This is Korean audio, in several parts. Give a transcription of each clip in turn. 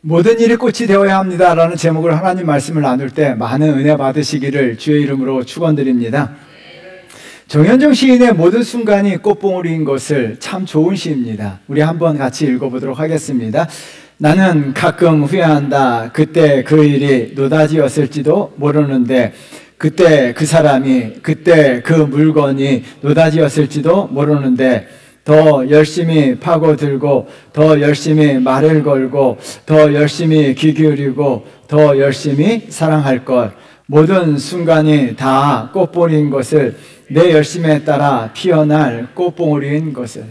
모든 일이 꽃이 되어야 합니다라는 제목으로 하나님 말씀을 나눌 때 많은 은혜 받으시기를 주의 이름으로 축원드립니다. 정현정 시인의 모든 순간이 꽃봉오리인 것을 참 좋은 시입니다. 우리 한번 같이 읽어보도록 하겠습니다. 나는 가끔 후회한다. 그때 그 일이 노다지였을지도 모르는데, 그때 그 사람이, 그때 그 물건이 노다지였을지도 모르는데, 더 열심히 파고들고, 더 열심히 말을 걸고, 더 열심히 귀 기울이고, 더 열심히 사랑할 것. 모든 순간이 다 꽃봉오리인 것을, 내 열심에 따라 피어날 꽃봉오리인 것을.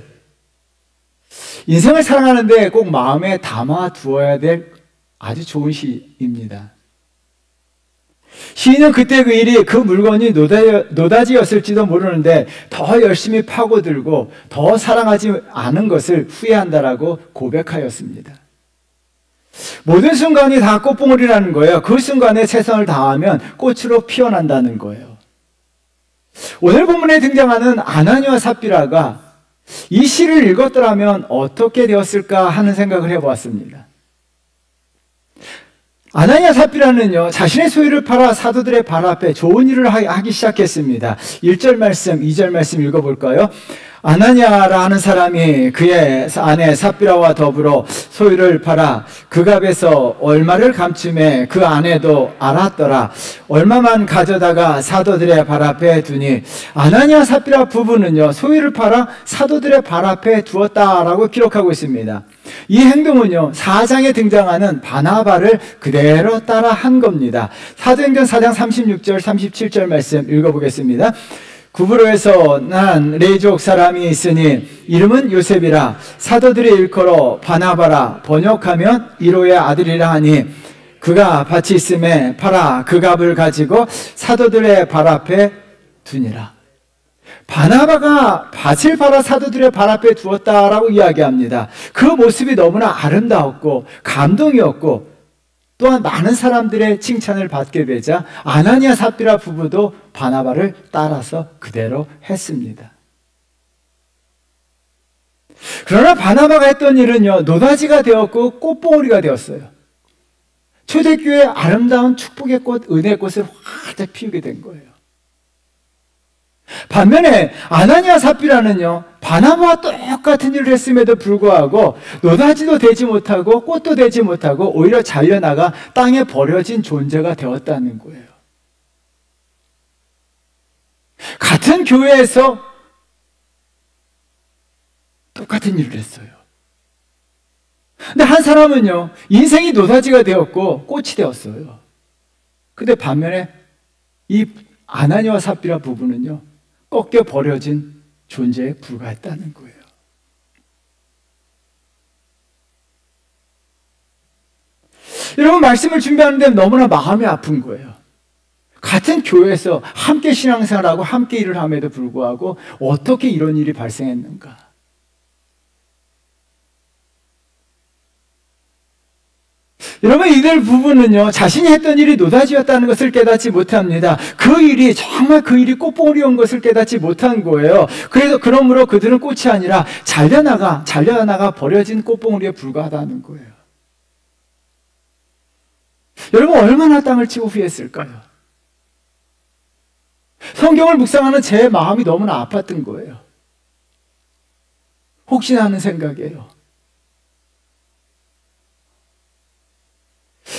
인생을 사랑하는데 꼭 마음에 담아 두어야 될 아주 좋은 시입니다. 시인은 그때 그 일이, 그 물건이 노다지였을지도 모르는데 더 열심히 파고들고 더 사랑하지 않은 것을 후회한다라고 고백하였습니다. 모든 순간이 다 꽃봉오리라는 거예요. 그 순간에 최선을 다하면 꽃으로 피어난다는 거예요. 오늘 본문에 등장하는 아나니와 삽비라가 이 시를 읽었더라면 어떻게 되었을까 하는 생각을 해보았습니다. 아나니아 삽비라는요, 자신의 소유를 팔아 사도들의 발 앞에 좋은 일을 하기 시작했습니다. 1절 말씀, 2절 말씀 읽어볼까요? 아나니아라 하는 사람이 그의 아내 삽비라와 더불어 소유를 팔아 그 값에서 얼마를 감춤해 그 아내도 알았더라. 얼마만 가져다가 사도들의 발 앞에 두니, 아나니아 삽비라 부부는요, 소유를 팔아 사도들의 발 앞에 두었다라고 기록하고 있습니다. 이 행동은요, 4장에 등장하는 바나바를 그대로 따라 한 겁니다. 사도행전 4장 36절 37절 말씀 읽어보겠습니다. 구브로에서 난 레이족 사람이 있으니 이름은 요셉이라, 사도들이 일컬어 바나바라, 번역하면 이로의 아들이라 하니, 그가 밭이 있음에 팔아 그 값을 가지고 사도들의 발 앞에 두니라. 바나바가 밭을 팔아 사도들의 발 앞에 두었다라고 이야기합니다. 그 모습이 너무나 아름다웠고 감동이었고, 또한 많은 사람들의 칭찬을 받게 되자 아나니아 삽비라 부부도 바나바를 따라서 그대로 했습니다. 그러나 바나바가 했던 일은요, 노다지가 되었고 꽃봉오리가 되었어요. 초대교회의 아름다운 축복의 꽃, 은혜의 꽃을 활짝 피우게 된 거예요. 반면에 아나니아 삽비라는요, 바나바와 똑같은 일을 했음에도 불구하고 노다지도 되지 못하고 꽃도 되지 못하고 오히려 잘려나가 땅에 버려진 존재가 되었다는 거예요. 같은 교회에서 똑같은 일을 했어요. 근데 한 사람은요, 인생이 노다지가 되었고 꽃이 되었어요. 근데 반면에 이 아나니아와 삽비라 부부는요, 꺾여 버려진 존재에 불과했다는 거예요. 여러분, 말씀을 준비하는데 너무나 마음이 아픈 거예요. 같은 교회에서 함께 신앙생활하고 함께 일을 함에도 불구하고 어떻게 이런 일이 발생했는가? 여러분, 이들 부부는요, 자신이 했던 일이 노다지였다는 것을 깨닫지 못합니다. 그 일이, 정말 그 일이 꽃봉오리인 것을 깨닫지 못한 거예요. 그러므로 그들은 꽃이 아니라 잘려나가 버려진 꽃봉오리에 불과하다는 거예요. 여러분, 얼마나 땅을 치고 후회했을까요? 성경을 묵상하는 제 마음이 너무나 아팠던 거예요. 혹시나 하는 생각이에요.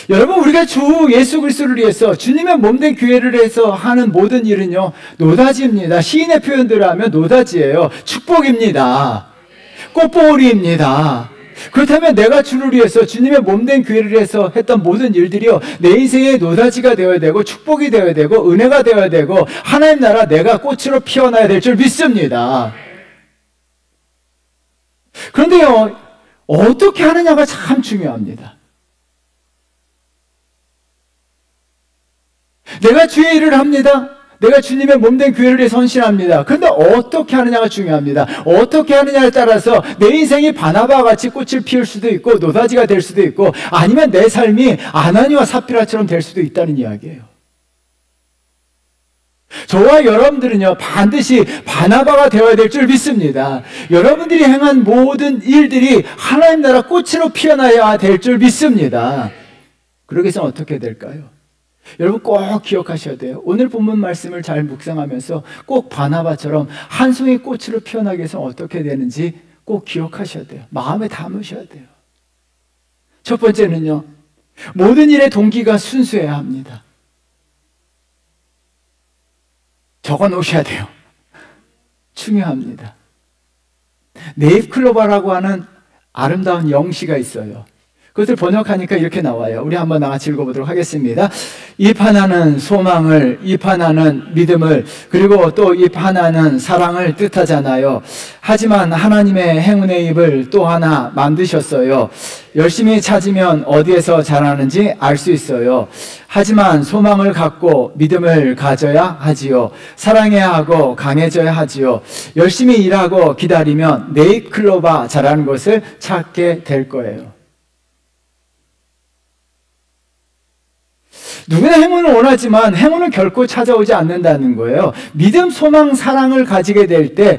여러분, 우리가 주 예수 그리스도를 위해서, 주님의 몸된 교회를 위해서 하는 모든 일은요, 노다지입니다. 시인의 표현대로 하면 노다지예요. 축복입니다. 꽃봉오리입니다. 그렇다면 내가 주를 위해서, 주님의 몸된 교회를 위해서 했던 모든 일들이요, 내 인생의 노다지가 되어야 되고 축복이 되어야 되고 은혜가 되어야 되고 하나님 나라 내가 꽃으로 피어나야 될 줄 믿습니다. 그런데요, 어떻게 하느냐가 참 중요합니다. 내가 주의 일을 합니다. 내가 주님의 몸된 교회를 위해 헌신합니다. 그런데 어떻게 하느냐가 중요합니다. 어떻게 하느냐에 따라서 내 인생이 바나바와 같이 꽃을 피울 수도 있고 노다지가 될 수도 있고, 아니면 내 삶이 아나니와 삽비라처럼 될 수도 있다는 이야기예요. 저와 여러분들은요, 반드시 바나바가 되어야 될 줄 믿습니다. 여러분들이 행한 모든 일들이 하나님 나라 꽃으로 피어나야 될 줄 믿습니다. 그러기 위해서는 어떻게 될까요? 여러분 꼭 기억하셔야 돼요. 오늘 본문 말씀을 잘 묵상하면서 꼭 바나바처럼 한 송이 꽃으로 피어나기 위해서는 어떻게 되는지 꼭 기억하셔야 돼요. 마음에 담으셔야 돼요. 첫 번째는요, 모든 일의 동기가 순수해야 합니다. 적어 놓으셔야 돼요. 중요합니다. 네잎클로바라고 하는 아름다운 영시가 있어요. 그것을 번역하니까 이렇게 나와요. 우리 한번 같이 읽어보도록 하겠습니다. 잎 하나는 소망을, 잎 하나는 믿음을, 그리고 또 잎 하나는 사랑을 뜻하잖아요. 하지만 하나님의 행운의 잎을 또 하나 만드셨어요. 열심히 찾으면 어디에서 자라는지 알 수 있어요. 하지만 소망을 갖고 믿음을 가져야 하지요. 사랑해야 하고 강해져야 하지요. 열심히 일하고 기다리면 네잎클로바 자라는 것을 찾게 될 거예요. 누구나 행운을 원하지만 행운은 결코 찾아오지 않는다는 거예요. 믿음, 소망, 사랑을 가지게 될 때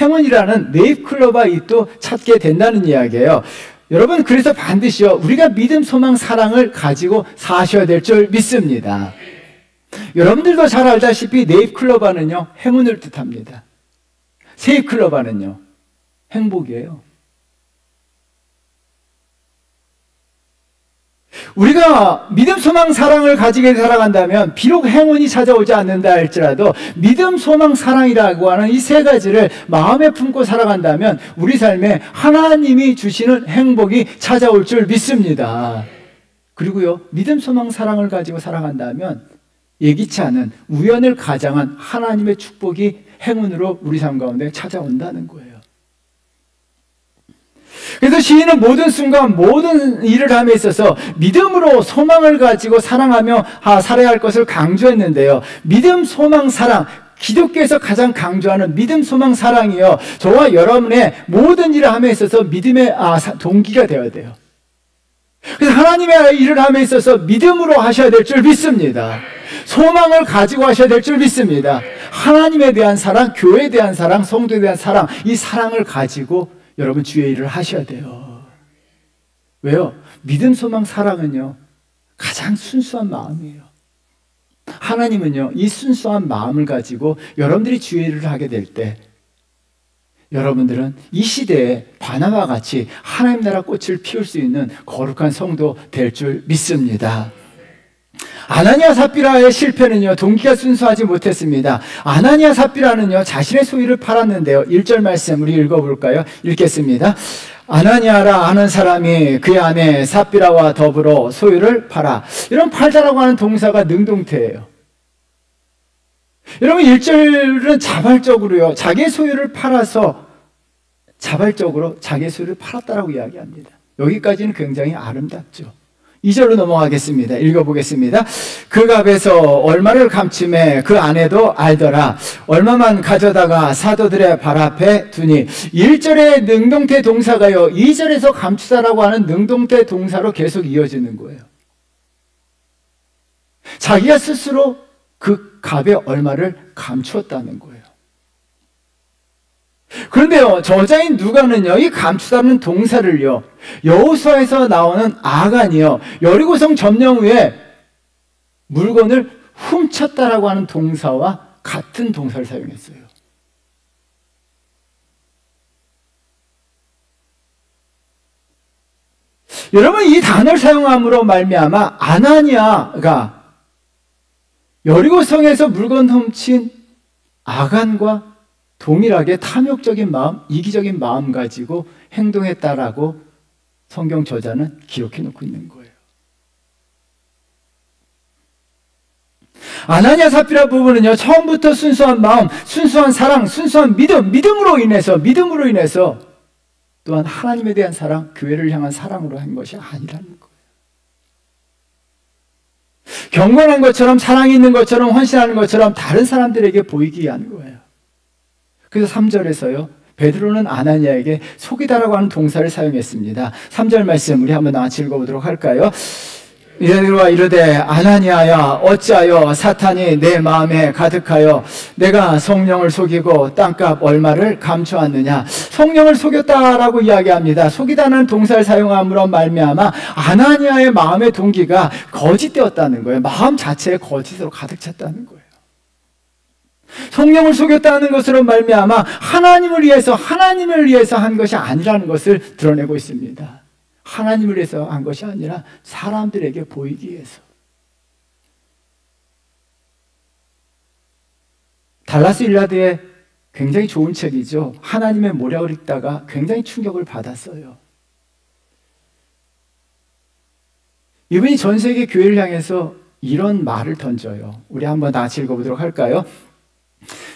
행운이라는 네잎클로바 잎도 찾게 된다는 이야기예요. 여러분, 그래서 반드시요, 우리가 믿음, 소망, 사랑을 가지고 사셔야 될 줄 믿습니다. 여러분들도 잘 알다시피 네잎클로바는요, 행운을 뜻합니다. 세잎클로바는요, 행복이에요. 우리가 믿음, 소망, 사랑을 가지게 살아간다면 비록 행운이 찾아오지 않는다 할지라도 믿음, 소망, 사랑이라고 하는 이 세 가지를 마음에 품고 살아간다면 우리 삶에 하나님이 주시는 행복이 찾아올 줄 믿습니다. 그리고요, 믿음, 소망, 사랑을 가지고 살아간다면 예기치 않은 우연을 가장한 하나님의 축복이 행운으로 우리 삶 가운데 찾아온다는 거예요. 그래서 시인은 모든 순간 모든 일을 함에 있어서 믿음으로 소망을 가지고 사랑하며 살아야 할 것을 강조했는데요. 믿음, 소망, 사랑, 기독교에서 가장 강조하는 믿음, 소망, 사랑이요, 저와 여러분의 모든 일을 함에 있어서 믿음의 동기가 되어야 돼요. 그래서 하나님의 일을 함에 있어서 믿음으로 하셔야 될 줄 믿습니다. 소망을 가지고 하셔야 될 줄 믿습니다. 하나님에 대한 사랑, 교회에 대한 사랑, 성도에 대한 사랑, 이 사랑을 가지고 여러분 주의 일을 하셔야 돼요. 왜요? 믿음, 소망, 사랑은요, 가장 순수한 마음이에요. 하나님은요, 이 순수한 마음을 가지고 여러분들이 주의 일을 하게 될 때 여러분들은 이 시대에 바나바와 같이 하나님 나라 꽃을 피울 수 있는 거룩한 성도 될 줄 믿습니다. 아나니아 삽비라의 실패는요, 동기가 순수하지 못했습니다. 아나니아 삽비라는요, 자신의 소유를 팔았는데요. 1절 말씀 우리 읽어볼까요? 읽겠습니다. 아나니아라 하는 사람이 그의 아내 삽비라와 더불어 소유를 팔아. 이런 팔다라고 하는 동사가 능동태예요. 여러분, 1절은 자발적으로요, 자기의 소유를 팔아서 자발적으로 자기의 소유를 팔았다라고 이야기합니다. 여기까지는 굉장히 아름답죠. 2절로 넘어가겠습니다. 읽어보겠습니다. 그 값에서 얼마를 감춤해 그 아내도 알더라. 얼마만 가져다가 사도들의 발 앞에 두니. 1절의 능동태 동사가요, 2절에서 감추다라고 하는 능동태 동사로 계속 이어지는 거예요. 자기가 스스로 그 값의 얼마를 감추었다는 거예요. 그런데요, 저자인 누가는요, 이 감추다는 동사를요, 여호수아에서 나오는 아간이요, 여리고성 점령 후에 물건을 훔쳤다라고 하는 동사와 같은 동사를 사용했어요. 여러분, 이 단어를 사용함으로 말미암아 아나니아가 여리고성에서 물건 훔친 아간과 동일하게 탐욕적인 마음, 이기적인 마음 가지고 행동했다라고 성경 저자는 기록해 놓고 있는 거예요. 아나니아 삽비라 부부는요, 처음부터 순수한 마음, 순수한 사랑, 순수한 믿음으로 인해서 또한 하나님에 대한 사랑, 교회를 향한 사랑으로 한 것이 아니라는 거예요. 경건한 것처럼, 사랑이 있는 것처럼, 헌신하는 것처럼 다른 사람들에게 보이기 위한 거예요. 그래서 3절에서요, 베드로는 아나니아에게 속이다라고 하는 동사를 사용했습니다. 3절 말씀 우리 한번 같이 읽어보도록 할까요? 이르와 이르되 아나니아야 어찌하여 사탄이 내 마음에 가득하여 내가 성령을 속이고 땅값 얼마를 감추었느냐. 성령을 속였다라고 이야기합니다. 속이다는 동사를 사용함으로 말미암아 아나니아의 마음의 동기가 거짓되었다는 거예요. 마음 자체에 거짓으로 가득 찼다는 거예요. 성령을 속였다는 것으로 말미암아 하나님을 위해서 한 것이 아니라는 것을 드러내고 있습니다. 하나님을 위해서 한 것이 아니라 사람들에게 보이기 위해서. 달라스 일라드의 굉장히 좋은 책이죠. 하나님의 모략을 읽다가 굉장히 충격을 받았어요. 이분이 전 세계 교회를 향해서 이런 말을 던져요. 우리 한번 다 같이 읽어보도록 할까요?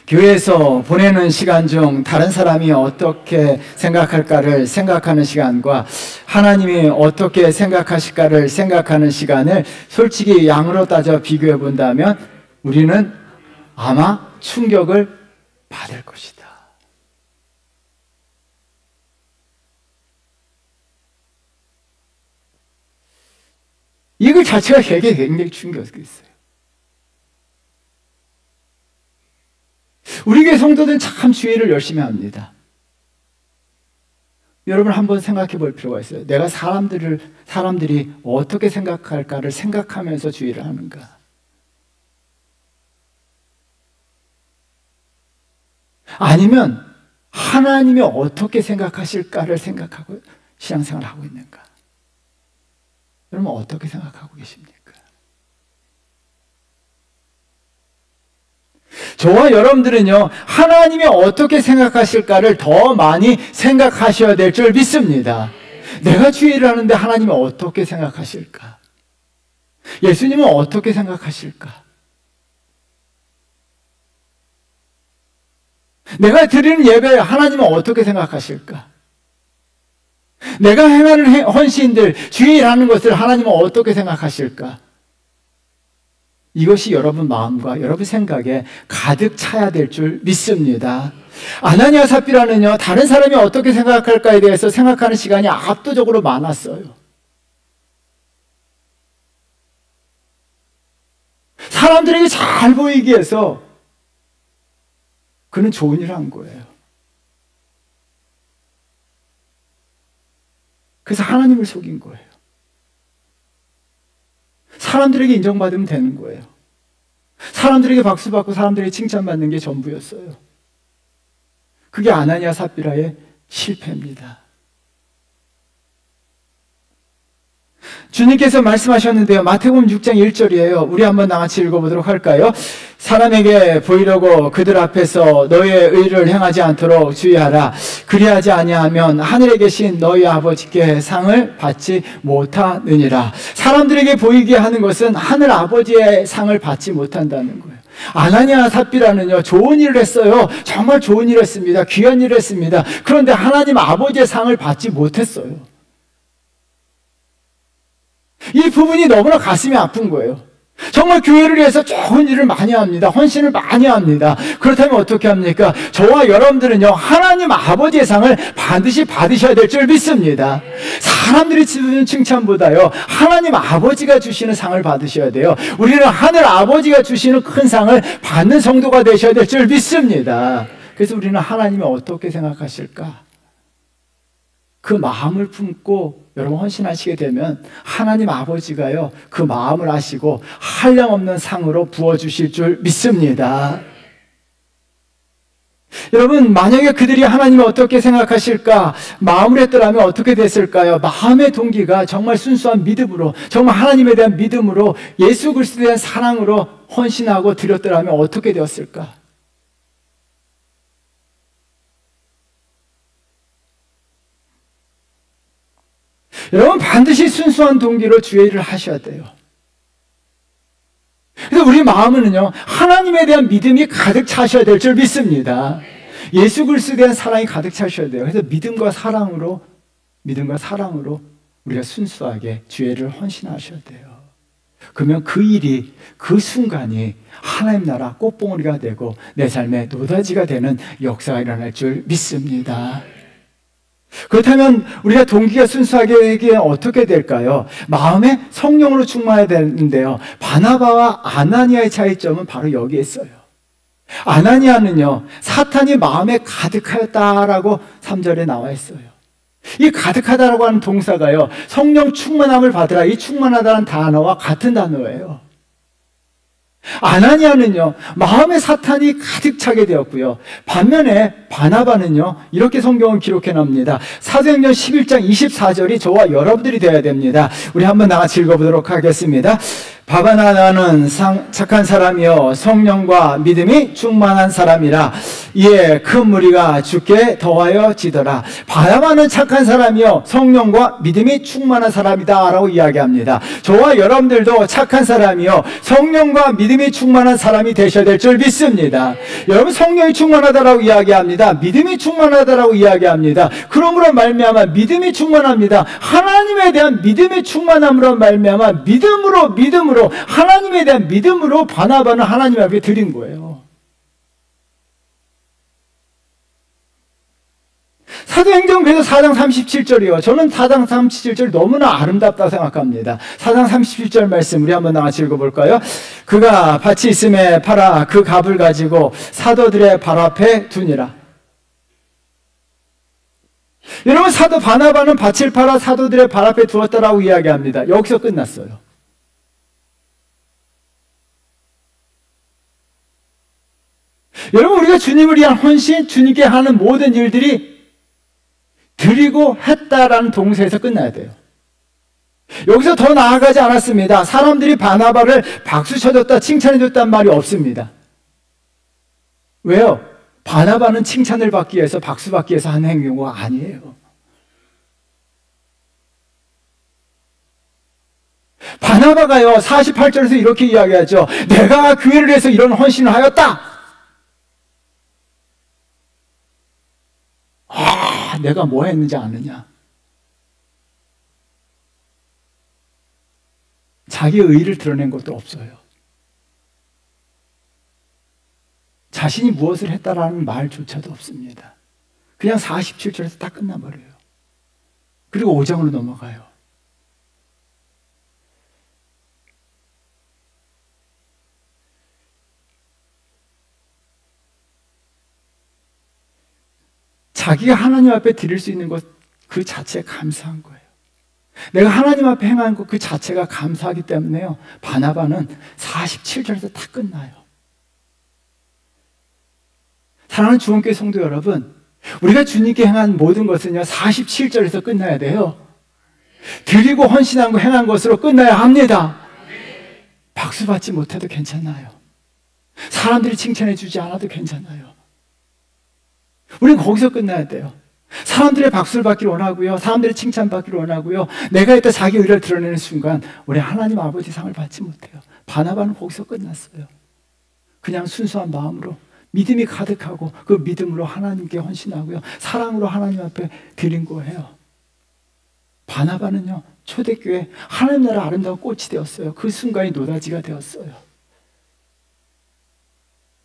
교회에서 보내는 시간 중 다른 사람이 어떻게 생각할까를 생각하는 시간과 하나님이 어떻게 생각하실까를 생각하는 시간을 솔직히 양으로 따져 비교해 본다면 우리는 아마 충격을 받을 것이다. 이거 자체가 굉장히 충격이었어요. 우리 교회 성도들은 참 주의를 열심히 합니다. 여러분 한번 생각해 볼 필요가 있어요. 내가 사람들이 어떻게 생각할까를 생각하면서 주의를 하는가? 아니면 하나님이 어떻게 생각하실까를 생각하고 신앙생활을 하고 있는가? 여러분 어떻게 생각하고 계십니까? 저와 여러분들은요, 하나님이 어떻게 생각하실까를 더 많이 생각하셔야 될 줄 믿습니다. 내가 주의를 하는데 하나님이 어떻게 생각하실까? 예수님은 어떻게 생각하실까? 내가 드리는 예배 하나님은 어떻게 생각하실까? 내가 행하는 헌신들, 주의를 하는 것을 하나님은 어떻게 생각하실까? 이것이 여러분 마음과 여러분 생각에 가득 차야 될 줄 믿습니다. 아나니아 삽비라는요, 다른 사람이 어떻게 생각할까에 대해서 생각하는 시간이 압도적으로 많았어요. 사람들에게 잘 보이기 위해서 그는 좋은 일을 한 거예요. 그래서 하나님을 속인 거예요. 사람들에게 인정받으면 되는 거예요. 사람들에게 박수받고 사람들에게 칭찬받는 게 전부였어요. 그게 아나니아 삽비라의 실패입니다. 주님께서 말씀하셨는데요. 마태복음 6장 1절이에요. 우리 한번 나같이 읽어보도록 할까요? 사람에게 보이려고 그들 앞에서 너의 의를 행하지 않도록 주의하라. 그리하지 아니하면 하늘에 계신 너희 아버지께 상을 받지 못하느니라. 사람들에게 보이게 하는 것은 하늘 아버지의 상을 받지 못한다는 거예요. 아나니아 삽비라는요, 좋은 일을 했어요. 정말 좋은 일을 했습니다. 귀한 일을 했습니다. 그런데 하나님 아버지의 상을 받지 못했어요. 이 부분이 너무나 가슴이 아픈 거예요. 정말 교회를 위해서 좋은 일을 많이 합니다. 헌신을 많이 합니다. 그렇다면 어떻게 합니까? 저와 여러분들은요, 하나님 아버지의 상을 반드시 받으셔야 될 줄 믿습니다. 사람들이 주는 칭찬보다요, 하나님 아버지가 주시는 상을 받으셔야 돼요. 우리는 하늘 아버지가 주시는 큰 상을 받는 성도가 되셔야 될 줄 믿습니다. 그래서 우리는 하나님이 어떻게 생각하실까? 그 마음을 품고 여러분 헌신하시게 되면 하나님 아버지가요, 그 마음을 아시고 한량없는 상으로 부어주실 줄 믿습니다. 여러분, 만약에 그들이 하나님을 어떻게 생각하실까 마음을 했더라면 어떻게 됐을까요? 마음의 동기가 정말 순수한 믿음으로, 정말 하나님에 대한 믿음으로, 예수 그리스도에 대한 사랑으로 헌신하고 드렸더라면 어떻게 되었을까? 여러분, 반드시 순수한 동기로 주의 일을 하셔야 돼요. 그래서 우리 마음은요, 하나님에 대한 믿음이 가득 차셔야 될 줄 믿습니다. 예수 그리스도에 대한 사랑이 가득 차셔야 돼요. 그래서 믿음과 사랑으로 우리가 순수하게 주의 일을 헌신하셔야 돼요. 그러면 그 일이, 그 순간이 하나님 나라 꽃봉오리가 되고 내 삶의 노다지가 되는 역사가 일어날 줄 믿습니다. 그렇다면 우리가 동기가 순수하게 하기에 어떻게 될까요? 마음에 성령으로 충만해야 되는데요. 바나바와 아나니아의 차이점은 바로 여기에 있어요. 아나니아는요, 사탄이 마음에 가득하였다라고 3절에 나와 있어요. 이 가득하다라고 하는 동사가요, 성령 충만함을 받으라, 이 충만하다는 단어와 같은 단어예요. 아나니아는요, 마음에 사탄이 가득 차게 되었고요. 반면에 바나바는요, 이렇게 성경을 기록해 납니다. 사도행전 11장 24절이 저와 여러분들이 되어야 됩니다. 우리 한번 나같이 읽어보도록 하겠습니다. 바나바는 착한 사람이요 성령과 믿음이 충만한 사람이라. 이에 큰 무리가 주께 더하여 지더라. 바나바는 착한 사람이요 성령과 믿음이 충만한 사람이다 라고 이야기합니다. 저와 여러분들도 착한 사람이요 성령과 믿음이 충만한 사람이 되셔야 될 줄 믿습니다. 여러분, 성령이 충만하다라고 이야기합니다. 믿음이 충만하다라고 이야기합니다. 그러므로 말미암아 믿음이 충만합니다. 하나님에 대한 믿음이 충만함으로 말미암아 믿음으로 하나님에 대한 믿음으로 바나바는 하나님 앞에 드린 거예요. 사도행전 그래서 4장 37절이요. 저는 4장 37절 너무나 아름답다고 생각합니다. 4장 37절 말씀 우리 한번 같이 읽어볼까요? 그가 밭이 있음에 팔아 그 값을 가지고 사도들의 발 앞에 두니라. 여러분, 사도 바나바는 밭을 팔아 사도들의 발 앞에 두었다라고 이야기합니다. 여기서 끝났어요. 여러분, 우리가 주님을 위한 헌신, 주님께 하는 모든 일들이 드리고 했다라는 동사에서 끝나야 돼요. 여기서 더 나아가지 않았습니다. 사람들이 바나바를 박수 쳐줬다, 칭찬해줬단 말이 없습니다. 왜요? 바나바는 칭찬을 받기 위해서, 박수 받기 위해서 하는 행위가 아니에요. 바나바가요, 48절에서 이렇게 이야기하죠. 내가 교회를 위해서 이런 헌신을 하였다. 내가 뭐 했는지 아느냐? 자기의 의의를 드러낸 것도 없어요. 자신이 무엇을 했다라는 말조차도 없습니다. 그냥 47절에서 딱 끝나버려요. 그리고 5장으로 넘어가요. 자기가 하나님 앞에 드릴 수 있는 것 그 자체가 감사한 거예요. 내가 하나님 앞에 행한 것 그 자체가 감사하기 때문에요. 바나바는 47절에서 다 끝나요. 사랑하는 주원교회 성도 여러분, 우리가 주님께 행한 모든 것은요 47절에서 끝나야 돼요. 드리고 헌신한 거 행한 것으로 끝나야 합니다. 박수 받지 못해도 괜찮아요. 사람들이 칭찬해 주지 않아도 괜찮아요. 우리는 거기서 끝나야 돼요. 사람들의 박수를 받기를 원하고요. 사람들의 칭찬받기를 원하고요. 내가 했다 자기 의를 드러내는 순간 우리 하나님 아버지 상을 받지 못해요. 바나바는 거기서 끝났어요. 그냥 순수한 마음으로 믿음이 가득하고 그 믿음으로 하나님께 헌신하고요. 사랑으로 하나님 앞에 드린 거예요. 바나바는요. 초대교회 하나님 나라 아름다운 꽃이 되었어요. 그 순간이 노다지가 되었어요.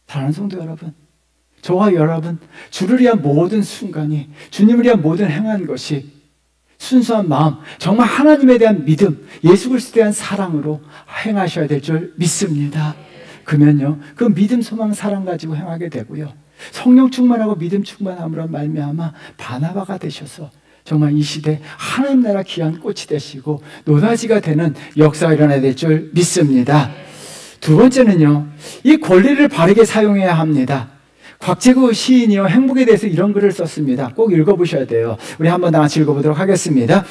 사랑하는 성도 여러분, 저와 여러분, 주를 위한 모든 순간이, 주님을 위한 모든 행한 것이 순수한 마음, 정말 하나님에 대한 믿음, 예수 그리스도에 대한 사랑으로 행하셔야 될 줄 믿습니다. 그러면요, 그 믿음, 소망, 사랑 가지고 행하게 되고요, 성령 충만하고 믿음 충만함으로 말미암아 바나바가 되셔서 정말 이 시대 하나님 나라 귀한 꽃이 되시고 노다지가 되는 역사가 일어나야 될 줄 믿습니다. 두 번째는요, 이 권리를 바르게 사용해야 합니다. 곽재구 시인이요, 행복에 대해서 이런 글을 썼습니다. 꼭 읽어보셔야 돼요. 우리 한번 다 같이 읽어보도록 하겠습니다.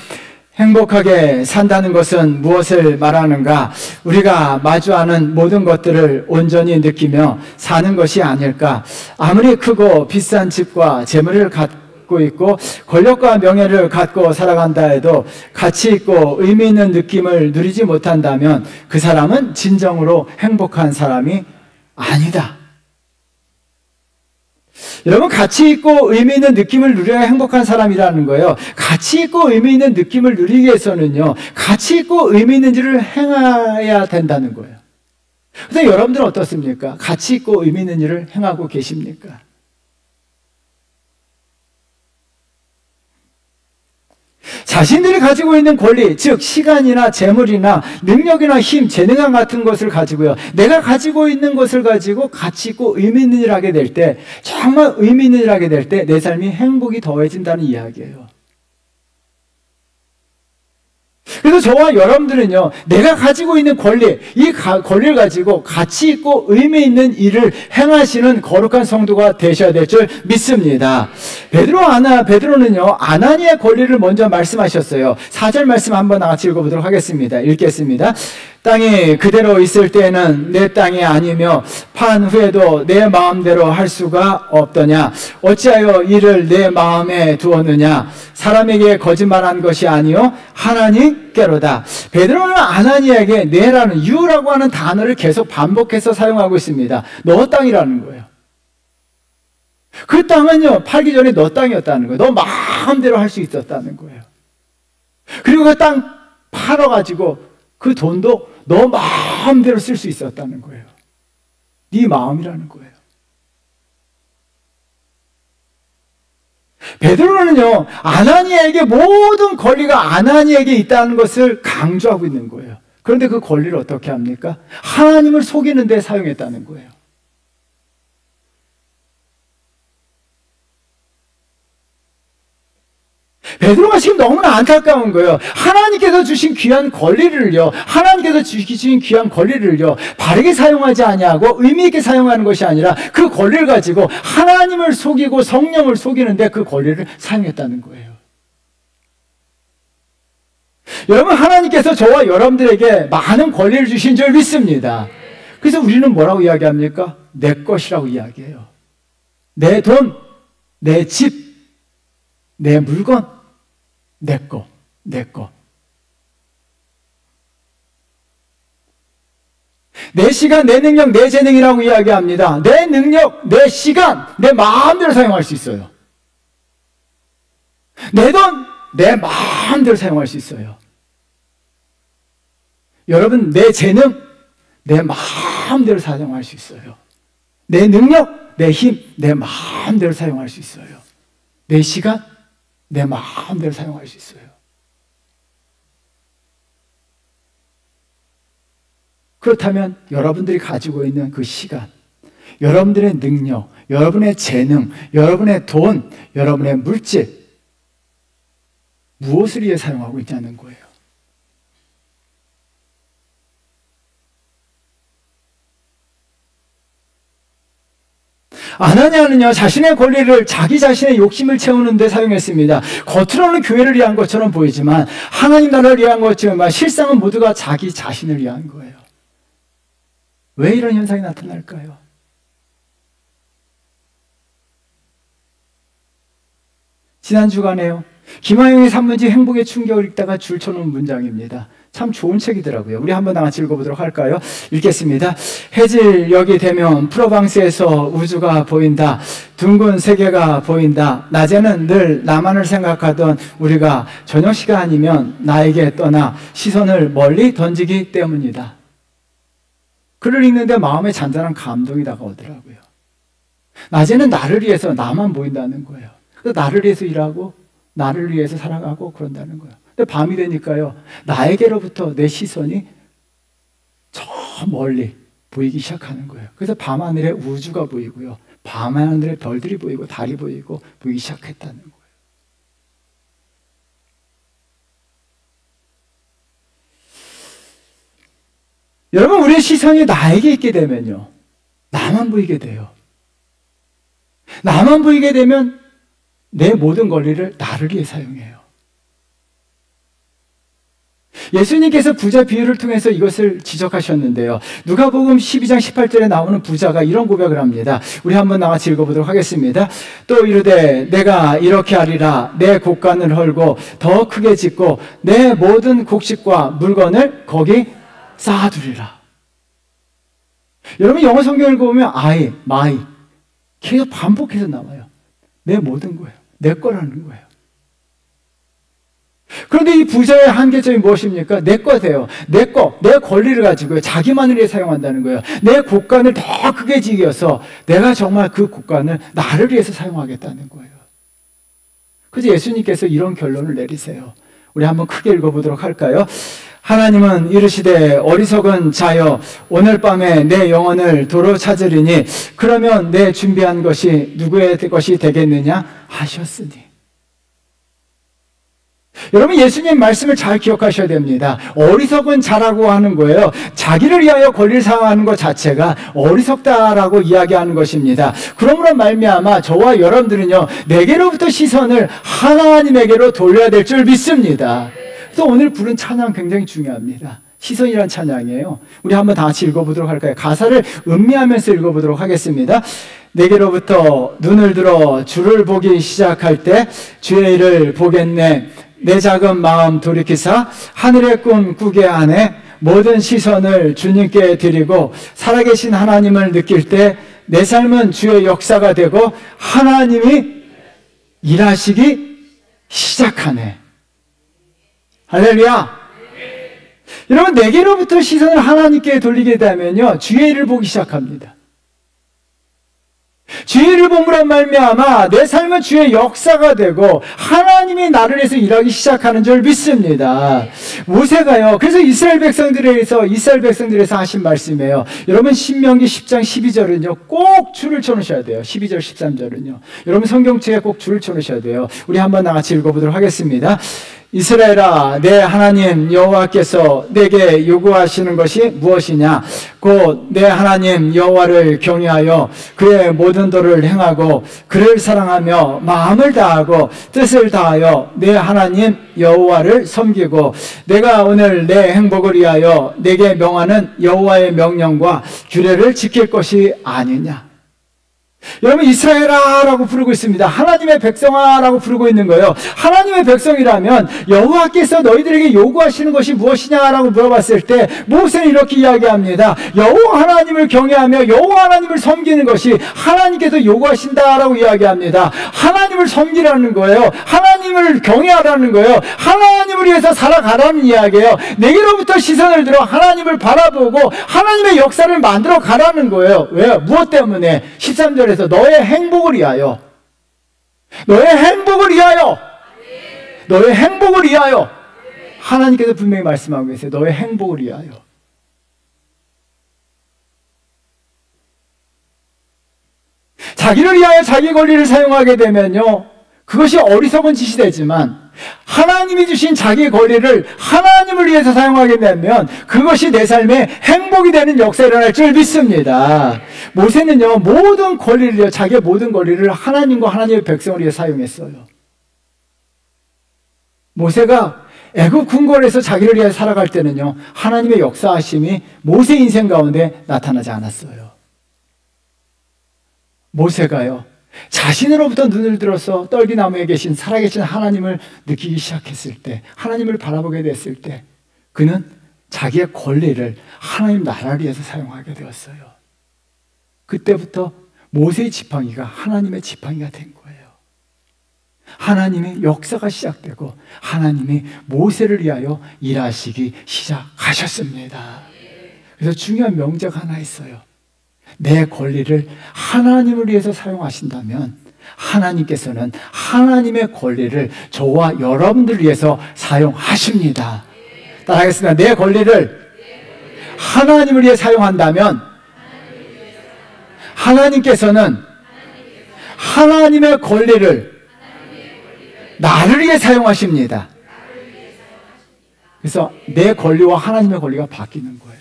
행복하게 산다는 것은 무엇을 말하는가? 우리가 마주하는 모든 것들을 온전히 느끼며 사는 것이 아닐까? 아무리 크고 비싼 집과 재물을 갖고 있고 권력과 명예를 갖고 살아간다 해도 가치 있고 의미 있는 느낌을 누리지 못한다면 그 사람은 진정으로 행복한 사람이 아니다. 여러분, 가치 있고 의미 있는 느낌을 누려야 행복한 사람이라는 거예요. 가치 있고 의미 있는 느낌을 누리기 위해서는요, 가치 있고 의미 있는 일을 행해야 된다는 거예요. 근데 여러분들은 어떻습니까? 가치 있고 의미 있는 일을 행하고 계십니까? 자신들이 가지고 있는 권리, 즉 시간이나 재물이나 능력이나 힘, 재능감 같은 것을 가지고요, 내가 가지고 있는 것을 가지고 가치 있고 의미 있는 일을 하게 될 때, 정말 의미 있는 일을 하게 될 때 내 삶이 행복이 더해진다는 이야기예요. 그래서 저와 여러분들은요, 내가 가지고 있는 권리, 이 권리를 가지고 가치 있고 의미 있는 일을 행하시는 거룩한 성도가 되셔야 될 줄 믿습니다. 베드로는요, 아나니아의 권리를 먼저 말씀하셨어요. 4절 말씀 한번 같이 읽어보도록 하겠습니다. 읽겠습니다. 땅이 그대로 있을 때에는 내 땅이 아니며 판 후에도 내 마음대로 할 수가 없더냐. 어찌하여 이를 내 마음에 두었느냐. 사람에게 거짓말한 것이 아니요 하나님께로다. 베드로는 아나니아에게 내라는 유라고 하는 단어를 계속 반복해서 사용하고 있습니다. 너 땅이라는 거예요. 그 땅은요, 팔기 전에 너 땅이었다는 거예요. 너 마음대로 할 수 있었다는 거예요. 그리고 그 땅 팔아가지고 그 돈도 너 마음대로 쓸 수 있었다는 거예요. 네 마음이라는 거예요. 베드로는요, 아나니아에게 모든 권리가 아나니아에게 있다는 것을 강조하고 있는 거예요. 그런데 그 권리를 어떻게 합니까? 하나님을 속이는 데 사용했다는 거예요. 베드로가 지금 너무나 안타까운 거예요. 하나님께서 주신 귀한 권리를요, 하나님께서 주신 귀한 권리를요, 바르게 사용하지 아니하고 의미 있게 사용하는 것이 아니라 그 권리를 가지고 하나님을 속이고 성령을 속이는데 그 권리를 사용했다는 거예요. 여러분, 하나님께서 저와 여러분들에게 많은 권리를 주신 줄 믿습니다. 그래서 우리는 뭐라고 이야기합니까? 내 것이라고 이야기해요. 내 돈, 내 집, 내 물건, 내 거, 내 거. 내 시간, 내 능력, 내 재능이라고 이야기합니다. 내 능력, 내 시간, 내 마음대로 사용할 수 있어요. 내 돈, 내 마음대로 사용할 수 있어요. 여러분, 내 재능, 내 마음대로 사용할 수 있어요. 내 능력, 내 힘, 내 마음대로 사용할 수 있어요. 내 시간, 내 마음대로 사용할 수 있어요. 그렇다면 여러분들이 가지고 있는 그 시간, 여러분들의 능력, 여러분의 재능, 여러분의 돈, 여러분의 물질, 무엇을 위해 사용하고 있냐는 거예요. 아나니아는요, 자신의 권리를 자기 자신의 욕심을 채우는 데 사용했습니다. 겉으로는 교회를 위한 것처럼 보이지만 하나님 나라를 위한 것처럼 실상은 모두가 자기 자신을 위한 거예요. 왜 이런 현상이 나타날까요? 지난 주간에요, 김하영의 산문지 행복의 충격을 읽다가 줄쳐놓은 문장입니다. 참 좋은 책이더라고요. 우리 한번 다 같이 읽어보도록 할까요? 읽겠습니다. 해질녘이 되면 프로방스에서 우주가 보인다. 둥근 세계가 보인다. 낮에는 늘 나만을 생각하던 우리가 저녁 시간이면 나에게 떠나 시선을 멀리 던지기 때문이다. 글을 읽는데 마음에 잔잔한 감동이 다가오더라고요. 낮에는 나를 위해서 나만 보인다는 거예요. 그래서 나를 위해서 일하고 나를 위해서 살아가고 그런다는 거예요. 근데 밤이 되니까요, 나에게로부터 내 시선이 저 멀리 보이기 시작하는 거예요. 그래서 밤하늘에 우주가 보이고요, 밤하늘에 별들이 보이고 달이 보이기 시작했다는 거예요. 여러분, 우리의 시선이 나에게 있게 되면요, 나만 보이게 돼요. 나만 보이게 되면 내 모든 권리를 나를 위해 사용해요. 예수님께서 부자 비유를 통해서 이것을 지적하셨는데요. 누가복음 12장 18절에 나오는 부자가 이런 고백을 합니다. 우리 한번 나같이 읽어보도록 하겠습니다. 또 이르되 내가 이렇게 하리라. 내 곡간을 헐고 더 크게 짓고 내 모든 곡식과 물건을 거기 쌓아두리라. 여러분, 영어 성경을 보면 I, my 계속 반복해서 나와요. 내 모든 거예요. 내 거라는 거예요. 그런데 이 부자의 한계점이 무엇입니까? 내 거 돼요. 내 거, 내 권리를 가지고요, 자기만을 위해 사용한다는 거예요. 내 곡간을 더 크게 지어서 내가 정말 그 곡간을 나를 위해서 사용하겠다는 거예요. 그래서 예수님께서 이런 결론을 내리세요. 우리 한번 크게 읽어보도록 할까요? 하나님은 이르시되 어리석은 자여 오늘 밤에 내 영혼을 도로 찾으리니 그러면 내 준비한 것이 누구의 것이 되겠느냐 하셨으니. 여러분, 예수님 말씀을 잘 기억하셔야 됩니다. 어리석은 자라고 하는 거예요. 자기를 위하여 권리를 사용하는 것 자체가 어리석다라고 이야기하는 것입니다. 그러므로 말미암아 저와 여러분들은요, 내게로부터 시선을 하나님에게로 돌려야 될 줄 믿습니다. 그래서 오늘 부른 찬양 굉장히 중요합니다. 시선이란 찬양이에요. 우리 한번 다 같이 읽어보도록 할까요? 가사를 음미하면서 읽어보도록 하겠습니다. 내게로부터 눈을 들어 주를 보기 시작할 때 주의 일을 보겠네. 내 작은 마음 돌이키사 하늘의 꿈 꾸게 하네. 모든 시선을 주님께 드리고 살아계신 하나님을 느낄 때 내 삶은 주의 역사가 되고 하나님이 일하시기 시작하네. 할렐루야. 여러분, 내게로부터 시선을 하나님께 돌리게 되면요, 주의 일을 보기 시작합니다. 주의 일을 본으로 말미암아 내 삶은 주의 역사가 되고 하나님이 나를 위해서 일하기 시작하는 줄 믿습니다. 모세가요, 그래서 이스라엘 백성들에서 하신 말씀이에요. 여러분, 신명기 10장 12절은요 꼭 줄을 쳐놓으셔야 돼요. 12절 13절은요 여러분 성경책에 꼭 줄을 쳐놓으셔야 돼요. 우리 한번 같이 읽어보도록 하겠습니다. 이스라엘아, 내 하나님 여호와께서 내게 요구하시는 것이 무엇이냐? 곧 내 하나님 여호와를 경외하여 그의 모든 도를 행하고 그를 사랑하며 마음을 다하고 뜻을 다하여 내 하나님 여호와를 섬기고 내가 오늘 내 행복을 위하여 내게 명하는 여호와의 명령과 규례를 지킬 것이 아니냐? 여러분, 이스라엘아라고 부르고 있습니다. 하나님의 백성아라고 부르고 있는 거예요. 하나님의 백성이라면 여호와께서 너희들에게 요구하시는 것이 무엇이냐라고 물어봤을 때 모세는 이렇게 이야기합니다. 여호와 하나님을 경외하며 여호와 하나님을 섬기는 것이 하나님께서 요구하신다라고 이야기합니다. 하나님을 섬기라는 거예요. 하나님을 경외하라는 거예요. 하나님을 위해서 살아가라는 이야기예요. 내게로부터 시선을 들어 하나님을 바라보고 하나님의 역사를 만들어 가라는 거예요. 왜요? 무엇 때문에? 13절에 너의 행복을 위하여, 너의 행복을 위하여, 너의 행복을 위하여. 하나님께서 분명히 말씀하고 계세요. 너의 행복을 위하여. 자기를 위하여 자기 권리를 사용하게 되면요, 그것이 어리석은 짓이 되지만 하나님이 주신 자기 권리를 하나님을 위해서 사용하게 되면 그것이 내 삶의 행복이 되는 역사가 일어날 줄 믿습니다. 모세는요, 모든 권리를요, 자기의 모든 권리를 하나님과 하나님의 백성을 위해 사용했어요. 모세가 애굽 궁궐에서 자기를 위해 살아갈 때는요, 하나님의 역사하심이 모세 인생 가운데 나타나지 않았어요. 모세가요, 자신으로부터 눈을 들어서 떨기나무에 계신 살아계신 하나님을 느끼기 시작했을 때, 하나님을 바라보게 됐을 때 그는 자기의 권리를 하나님 나라를 위해서 사용하게 되었어요. 그때부터 모세의 지팡이가 하나님의 지팡이가 된 거예요. 하나님의 역사가 시작되고 하나님이 모세를 위하여 일하시기 시작하셨습니다. 그래서 중요한 명제가 하나 있어요. 내 권리를 하나님을 위해서 사용하신다면 하나님께서는 하나님의 권리를 저와 여러분들 위해서 사용하십니다. 따라하겠습니다. 내 권리를 하나님을 위해 사용한다면 하나님께서는 하나님의 권리를 나를 위해 사용하십니다. 그래서 내 권리와 하나님의 권리가 바뀌는 거예요.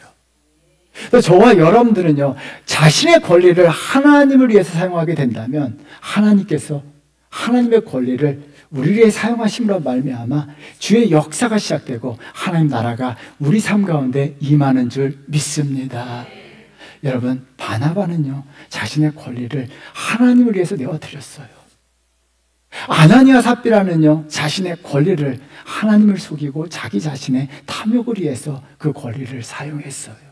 그래서 저와 여러분들은요, 자신의 권리를 하나님을 위해서 사용하게 된다면 하나님께서 하나님의 권리를 우리를 위해 사용하심으로 말미암아 주의 역사가 시작되고 하나님 나라가 우리 삶 가운데 임하는 줄 믿습니다. 여러분, 바나바는요, 자신의 권리를 하나님을 위해서 내어드렸어요. 아나니아 삽비라는요, 자신의 권리를 하나님을 속이고 자기 자신의 탐욕을 위해서 그 권리를 사용했어요.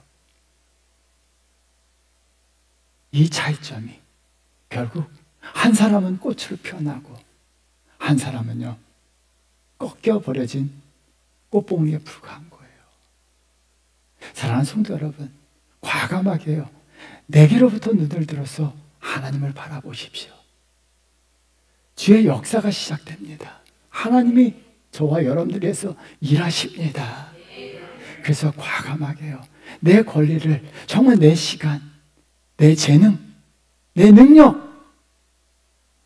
이 차이점이 결국 한 사람은 꽃으로 피어나고 한 사람은요, 꺾여버려진 꽃봉리에 불과한 거예요. 사랑하는 성도 여러분, 과감하게요, 내게로부터 눈을 들어서 하나님을 바라보십시오. 주의 역사가 시작됩니다. 하나님이 저와 여러분들에서 일하십니다. 그래서 과감하게요. 내 권리를 정말 내 시간, 내 재능, 내 능력,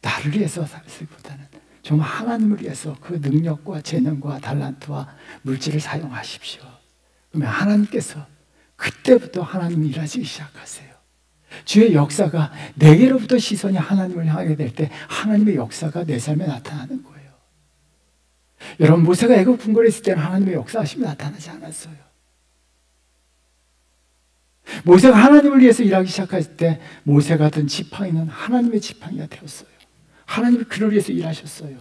나를 위해서 살기보다는 정말 하나님을 위해서 그 능력과 재능과 달란트와 물질을 사용하십시오. 그러면 하나님께서 그때부터 하나님이 일하시기 시작하세요. 주의 역사가 내게로부터 시선이 하나님을 향하게 될 때 하나님의 역사가 내 삶에 나타나는 거예요. 여러분, 모세가 애굽 궁궐에 있을 때는 하나님의 역사하심이 나타나지 않았어요. 모세가 하나님을 위해서 일하기 시작할 때 모세가 든 지팡이는 하나님의 지팡이가 되었어요. 하나님이 그를 위해서 일하셨어요.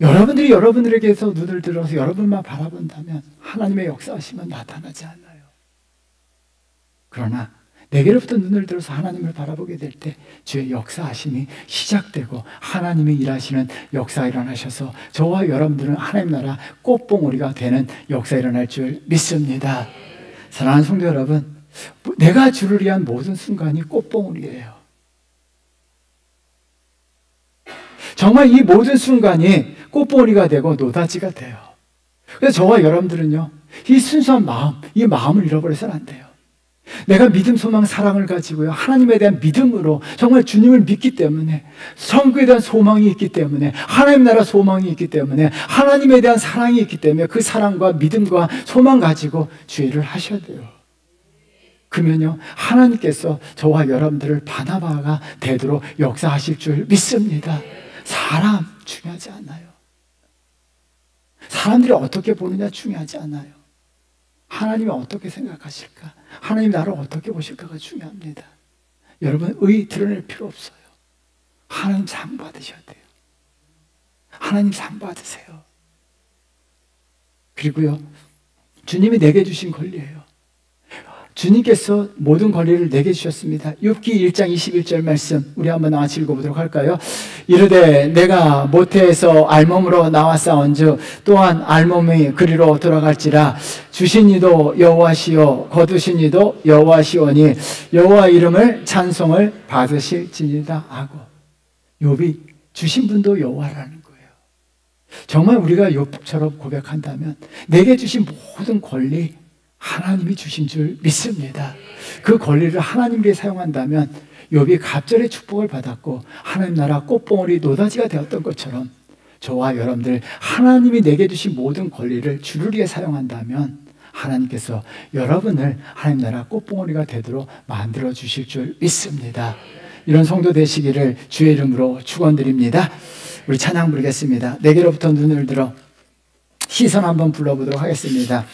여러분들이 여러분들에게서 눈을 들어서 여러분만 바라본다면 하나님의 역사하심은 나타나지 않아요. 그러나 내게로부터 눈을 들어서 하나님을 바라보게 될 때 주의 역사하심이 시작되고 하나님이 일하시는 역사가 일어나셔서 저와 여러분들은 하나님 나라 꽃봉오리가 되는 역사가 일어날 줄 믿습니다. 사랑하는 성도 여러분, 내가 주를 위한 모든 순간이 꽃봉오리예요. 정말 이 모든 순간이 꽃봉오리가 되고 노다지가 돼요. 그래서 저와 여러분들은요, 이 순수한 마음, 이 마음을 잃어버려서는 안 돼요. 내가 믿음, 소망, 사랑을 가지고요, 하나님에 대한 믿음으로 정말 주님을 믿기 때문에, 천국에 대한 소망이 있기 때문에, 하나님 나라 소망이 있기 때문에, 하나님에 대한 사랑이 있기 때문에 그 사랑과 믿음과 소망 가지고 주의를 하셔야 돼요. 그러면요, 하나님께서 저와 여러분들을 바나바가 되도록 역사하실 줄 믿습니다. 사람 중요하지 않아요. 사람들이 어떻게 보느냐 중요하지 않아요. 하나님이 어떻게 생각하실까? 하나님 나를 어떻게 보실까가 중요합니다. 여러분, 의 드러낼 필요 없어요. 하나님 상 받으셔야 돼요. 하나님 상 받으세요. 그리고요, 주님이 내게 주신 권리예요. 주님께서 모든 권리를 내게 주셨습니다. 욥기 1장 21절 말씀 우리 한번 같이 읽어보도록 할까요? 이르되 내가 모태에서 알몸으로 나왔사온즉 또한 알몸이 그리로 돌아갈지라. 주신 이도 여호와시요 거두신 이도 여호와시오니 여호와 이름을 찬송을 받으실지니라 하고, 욥이 주신 분도 여호와라는 거예요. 정말 우리가 욥처럼 고백한다면 내게 주신 모든 권리 하나님이 주신 줄 믿습니다. 그 권리를 하나님께 사용한다면 욥이 갑절의 축복을 받았고 하나님 나라 꽃봉오리 노다지가 되었던 것처럼 저와 여러분들 하나님이 내게 주신 모든 권리를 주를 위해 사용한다면 하나님께서 여러분을 하나님 나라 꽃봉오리가 되도록 만들어 주실 줄 믿습니다. 이런 성도 되시기를 주의 이름으로 축원드립니다. 우리 찬양 부르겠습니다. 내게로부터 눈을 들어 시선 한번 불러보도록 하겠습니다.